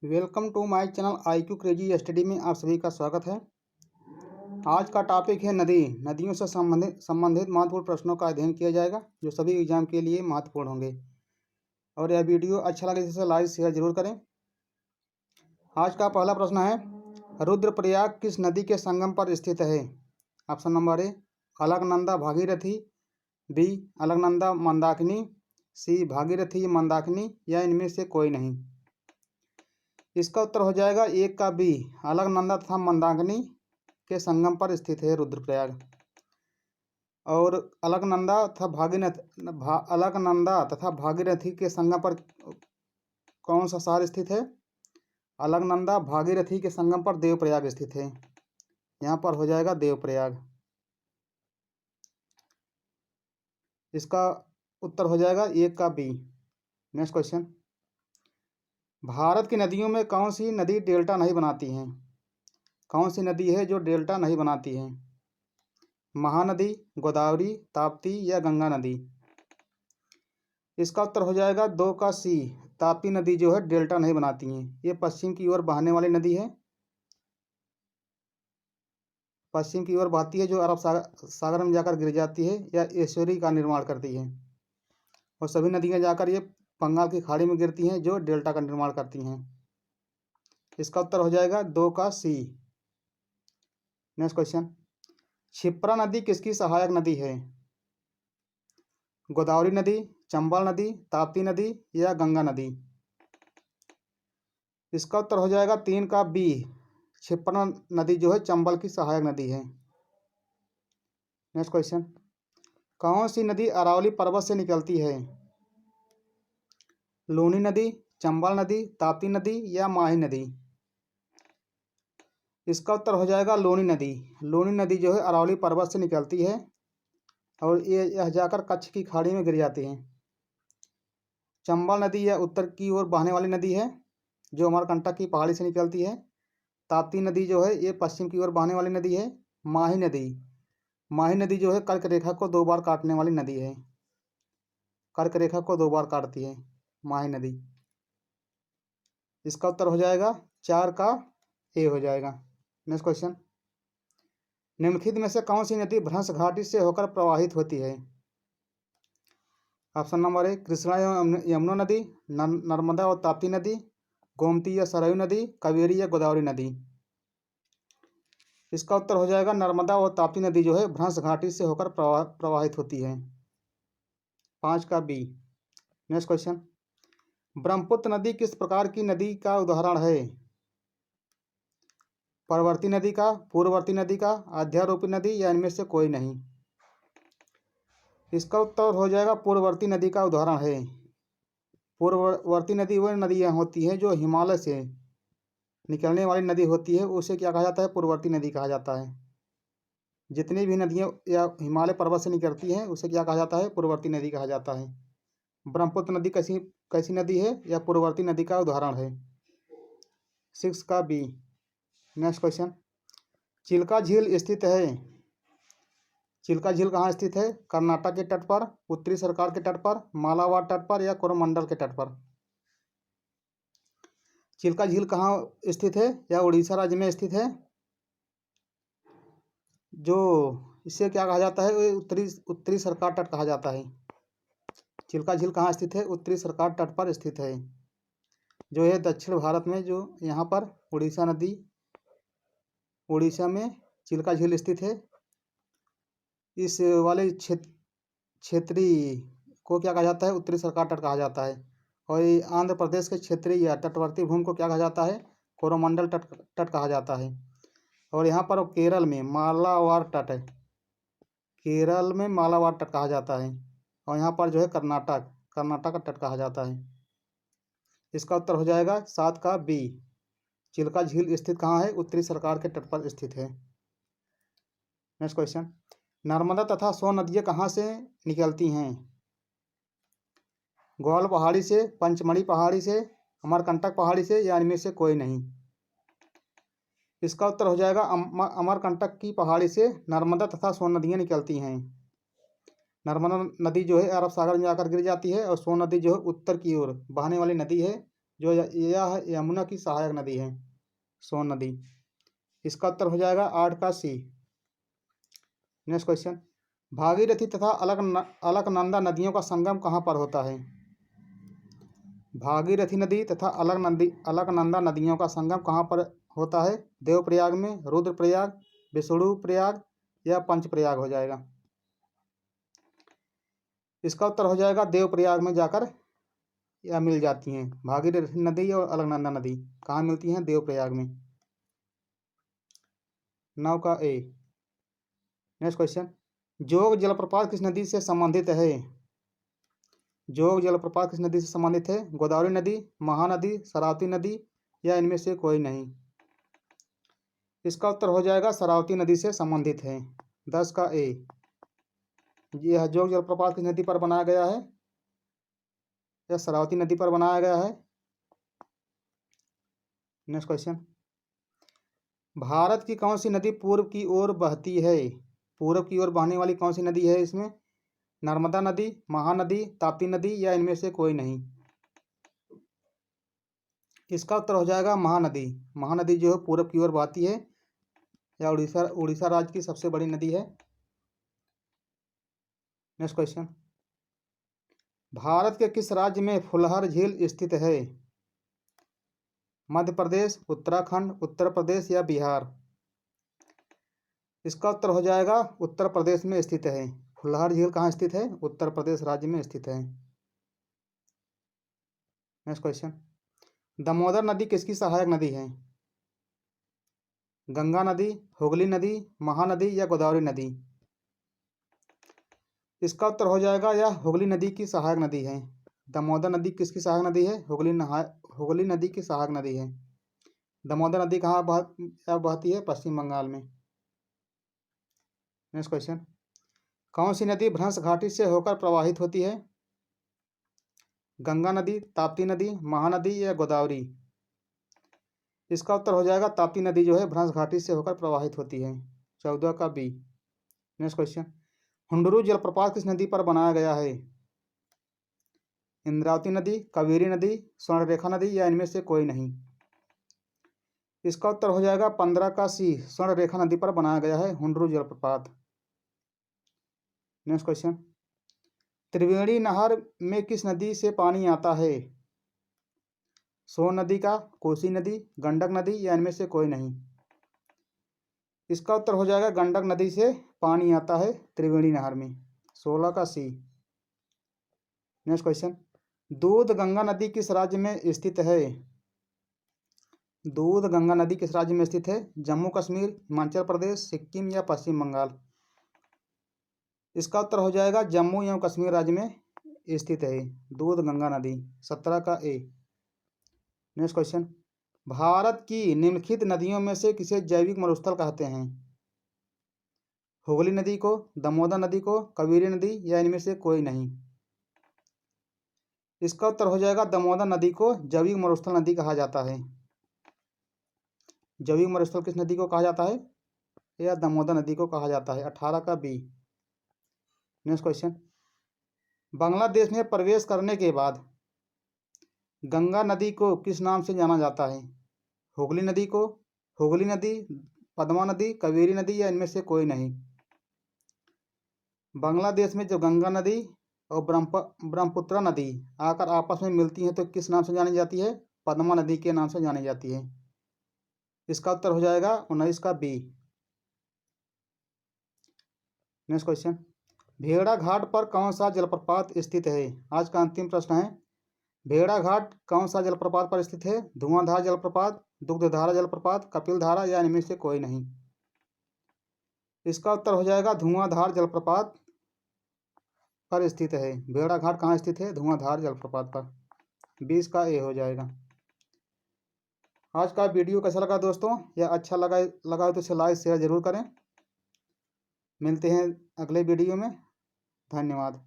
Welcome to my channel IQ crazy study में आप सभी का स्वागत है। आज का टॉपिक है नदी। नदियों से संबंधित महत्वपूर्ण प्रश्नों का अध्ययन किया जाएगा जो सभी एग्जाम के लिए महत्वपूर्ण होंगे। और यह वीडियो अच्छा लगे तो इसे लाइक शेयर जरूर करें। आज का पहला प्रश्न है, रुद्रप्रयाग किस नदी के संगम पर स्थित है? Option number A Alaknanda Bhagirathi, B Alaknanda Mandakini, C Bhagirathi Mandakini या इनमें से कोई नहीं। इसका उत्तर हो जाएगा एक का बी, अलकनंदा तथा मंदाकिनी के संगम पर स्थित है रुद्रप्रयाग। और अलकनंदा तथा भागीरथी के संगम पर कौन सा शहर स्थित है? अलकनंदा भागीरथी के संगम पर देवप्रयाग स्थित है। यहाँ पर हो जाएगा देवप्रयाग। इसका उत्तर हो जाएगा एक का बी। नेक्स्ट क्वेश्चन, भारत की नदियों में कौन सी नदी डेल्टा नहीं बनाती है? कौन सी नदी है जो डेल्टा नहीं बनाती है? महानदी, गोदावरी, ताप्ती या गंगा नदी? इसका उत्तर हो जाएगा दो का सी, ताप्ती नदी जो है डेल्टा नहीं बनाती है। ये पश्चिम की ओर बहने वाली नदी है, पश्चिम की ओर बहती है जो अरब सागर में जाकर गिर जाती है या एस्चुरी का निर्माण करती है। और सभी नदियाँ जाकर ये बंगाल की खाड़ी में गिरती हैं जो डेल्टा का निर्माण करती हैं। इसका उत्तर हो जाएगा दो का सी। नेक्स्ट क्वेश्चन, क्षिप्रा नदी किसकी सहायक नदी है? गोदावरी नदी, चंबल नदी, ताप्ती नदी या गंगा नदी? इसका उत्तर हो जाएगा तीन का बी, क्षिप्रा नदी जो है चंबल की सहायक नदी है। नेक्स्ट क्वेश्चन, कौन सी नदी अरावली पर्वत से निकलती है? लूनी नदी, चंबल नदी, ताप्ती नदी या माही नदी? इसका उत्तर हो जाएगा लूनी नदी। लूनी नदी जो है अरावली पर्वत से निकलती है और यह जाकर कच्छ की खाड़ी में गिर जाती है। चंबल नदी यह उत्तर की ओर बहने वाली नदी है जो अमरकंटक की पहाड़ी से निकलती है। ताप्ती नदी जो है ये पश्चिम की ओर बहने वाली नदी है। माही नदी जो है कर्क रेखा को दो बार काटने वाली नदी है। कर्क रेखा को दो बार काटती है माही नदी। इसका उत्तर हो जाएगा चार का ए हो जाएगा। नेक्स्ट क्वेश्चन, निम्नलिखित में से कौन सी नदी भ्रंश घाटी से होकर प्रवाहित होती है? ऑप्शन नंबर ए कृष्णा एवं यमुना नदी, नर्मदा और ताप्ती नदी, गोमती या सरयू नदी, कावेरी या गोदावरी नदी? इसका उत्तर हो जाएगा नर्मदा और ताप्ती नदी जो है भ्रंश घाटी से होकर प्रवाहित होती है। पाँच का बी। नेक्स्ट क्वेश्चन, ब्रह्मपुत्र नदी किस प्रकार की नदी का उदाहरण है? परवर्ती नदी का, पूर्ववर्ती नदी का, अध्यारोपी नदी या इनमें से कोई नहीं? इसका उत्तर हो जाएगा पूर्ववर्ती नदी का उदाहरण है। पूर्ववर्ती नदी वह नदियाँ होती हैं जो हिमालय से निकलने वाली नदी होती है, उसे क्या कहा जाता है? पूर्ववर्ती नदी कहा जाता है। जितनी भी नदियाँ या हिमालय पर्वत से निकलती हैं उसे क्या कहा जाता है? पूर्ववर्ती नदी कहा जाता है। ब्रह्मपुत्र नदी कैसी नदी है? या पूर्ववर्ती नदी का उदाहरण है। सिक्स का बी। नेक्स्ट क्वेश्चन, चिल्का झील स्थित है। चिल्का झील कहाँ स्थित है? कर्नाटक के तट पर, उत्तरी सरकार के तट पर, मालाबार तट पर या कोरोमंडल के तट पर? चिल्का झील कहाँ स्थित है? या उड़ीसा राज्य में स्थित है। जो इसे क्या कहा जाता है? उत्तरी सरकार तट कहा जाता है। चिल्का झील कहाँ स्थित है? उत्तरी सरकार तट पर स्थित है जो है दक्षिण भारत में, जो यहाँ पर उड़ीसा में चिल्का झील स्थित है। इस वाले क्षेत्रीय को क्या कहा जाता है? उत्तरी सरकार तट कहा जाता है। और ये आंध्र प्रदेश के क्षेत्रीय या तटवर्ती भूमि को क्या कहा जाता है? कोरोमंडल तट कहा जाता है। और यहाँ पर केरल में मालाबार तट है, केरल में मालाबार तट कहा जाता है। और यहाँ पर जो है कर्नाटक का तट कहा जाता है। इसका उत्तर हो जाएगा सात का बी। चिल्का झील स्थित कहाँ है? उत्तरी सरकार के तट पर स्थित है। नेक्स्ट क्वेश्चन, नर्मदा तथा सोन नदियाँ कहाँ से निकलती हैं? ग्वाल पहाड़ी से, पंचमढ़ी पहाड़ी से, अमरकंटक पहाड़ी से या इनमें से कोई नहीं? इसका उत्तर हो जाएगा अमरकंटक की पहाड़ी से नर्मदा तथा सोन नदियाँ निकलती हैं। नर्मदा नदी जो है अरब सागर में जाकर गिर जाती है और सोन नदी जो है उत्तर की ओर बहने वाली नदी है जो यह यमुना की सहायक नदी है, सोन नदी। इसका उत्तर हो जाएगा 8 का सी। नेक्स्ट क्वेश्चन, भागीरथी तथा अलकनंदा नदियों का संगम कहाँ पर होता है? भागीरथी नदी तथा अलकनंदा नदियों का संगम कहाँ पर होता है? देवप्रयाग में, रुद्रप्रयाग, विष्णुप्रयाग या पंचप्रयाग हो जाएगा। इसका उत्तर हो जाएगा देवप्रयाग में जाकर या मिल जाती हैं। भागीरथी नदी और अलकनंदा नदी कहाँ मिलती हैं? देवप्रयाग में। 9 का ए। नेक्स्ट क्वेश्चन, जोग जलप्रपात किस नदी से संबंधित है? जोग जलप्रपात किस नदी से संबंधित है? गोदावरी नदी, महानदी, शरावती नदी या इनमें से कोई नहीं? इसका उत्तर हो जाएगा शरावती नदी से संबंधित है। 10 का ए। यह जोग जलप्रपात किस नदी पर बनाया गया है? यह शरावती नदी पर बनाया गया है। नेक्स्ट क्वेश्चन, भारत की कौन सी नदी पूर्व की ओर बहती है? पूर्व की ओर बहने वाली कौन सी नदी है इसमें? नर्मदा नदी, महानदी, ताप्ती नदी या इनमें से कोई नहीं? इसका उत्तर हो जाएगा महानदी। महानदी जो है पूर्व की ओर बहती है, या उड़ीसा राज्य की सबसे बड़ी नदी है। नेक्स्ट क्वेश्चन, भारत के किस राज्य में फुलहर झील स्थित है? मध्य प्रदेश, उत्तराखंड, उत्तर प्रदेश या बिहार? इसका उत्तर हो जाएगा उत्तर प्रदेश में स्थित है। फुलहर झील कहाँ स्थित है? उत्तर प्रदेश राज्य में स्थित है। नेक्स्ट क्वेश्चन, दामोदर नदी किसकी सहायक नदी है? गंगा नदी, हुगली नदी, महानदी या गोदावरी नदी? इसका उत्तर हो जाएगा यह हुगली नदी की सहायक नदी है। दामोदर नदी किसकी सहायक नदी है? हुगली नदी की सहायक नदी है। दामोदर नदी कहाँ बहती है? पश्चिम बंगाल में। नेक्स्ट क्वेश्चन, कौन सी नदी भ्रंश घाटी से होकर प्रवाहित होती है? गंगा नदी, ताप्ती नदी, महानदी या गोदावरी? इसका उत्तर हो जाएगा ताप्ती नदी जो है भ्रंश घाटी से होकर प्रवाहित होती है। 14 का बी। नेक्स्ट क्वेश्चन, हुंडरू जलप्रपात किस नदी पर बनाया गया है? इंद्रावती नदी, कावेरी नदी, स्वर्णरेखा नदी या इनमें से कोई नहीं? इसका उत्तर हो जाएगा 15 का सी। स्वर्णरेखा नदी पर बनाया गया है हुंडरू जलप्रपात। नेक्स्ट क्वेश्चन, त्रिवेणी नहर में किस नदी से पानी आता है? सोन नदी का, कोसी नदी, गंडक नदी या इनमें से कोई नहीं? इसका उत्तर हो जाएगा गंडक नदी से पानी आता है त्रिवेणी नहर में। 16 का सी। नेक्स्ट क्वेश्चन, दूध गंगा नदी किस राज्य में स्थित है? दूध गंगा नदी किस राज्य में स्थित है? जम्मू कश्मीर, हिमाचल प्रदेश, सिक्किम या पश्चिम बंगाल? इसका उत्तर हो जाएगा जम्मू एवं कश्मीर राज्य में स्थित है दूध गंगा नदी। 17 का ए। नेक्स्ट क्वेश्चन, भारत की निम्नलिखित नदियों में से किसे जैविक मरुस्थल कहते हैं? हुगली नदी को, दामोदर नदी को, कावेरी नदी या इनमें से कोई नहीं? इसका उत्तर हो जाएगा दामोदर नदी को जैविक मरुस्थल नदी कहा जाता है। जैविक मरुस्थल किस नदी को कहा जाता है? या दामोदर नदी को कहा जाता है। 18 का बी। नेक्स्ट क्वेश्चन, बांग्लादेश में प्रवेश करने के बाद गंगा नदी को किस नाम से जाना जाता है? हुगली नदी को, हुगली नदी, पद्मा नदी, कावेरी नदी या इनमें से कोई नहीं? बांग्लादेश में जो गंगा नदी और ब्रह्मपुत्र नदी आकर आपस में मिलती हैं तो किस नाम से जानी जाती है? पद्मा नदी के नाम से जानी जाती है। इसका उत्तर हो जाएगा 19 का बी। नेक्स्ट क्वेश्चन, भेड़ा घाट पर कौन सा जलप्रपात स्थित है? आज का अंतिम प्रश्न है। भेड़ा घाट कौन सा जलप्रपात पर स्थित है? धुआंधार जलप्रपात, दुग्धधारा जलप्रपात, कपिलधारा या इनमें से कोई नहीं? इसका उत्तर हो जाएगा धुआंधार जलप्रपात पर स्थित है। भेड़ा घाट कहाँ स्थित है? धुआंधार जलप्रपात पर। 20 का ए हो जाएगा। आज का वीडियो कैसा लगा दोस्तों? या अच्छा लगा तो इसे लाइक शेयर जरूर करें। मिलते हैं अगले वीडियो में। धन्यवाद।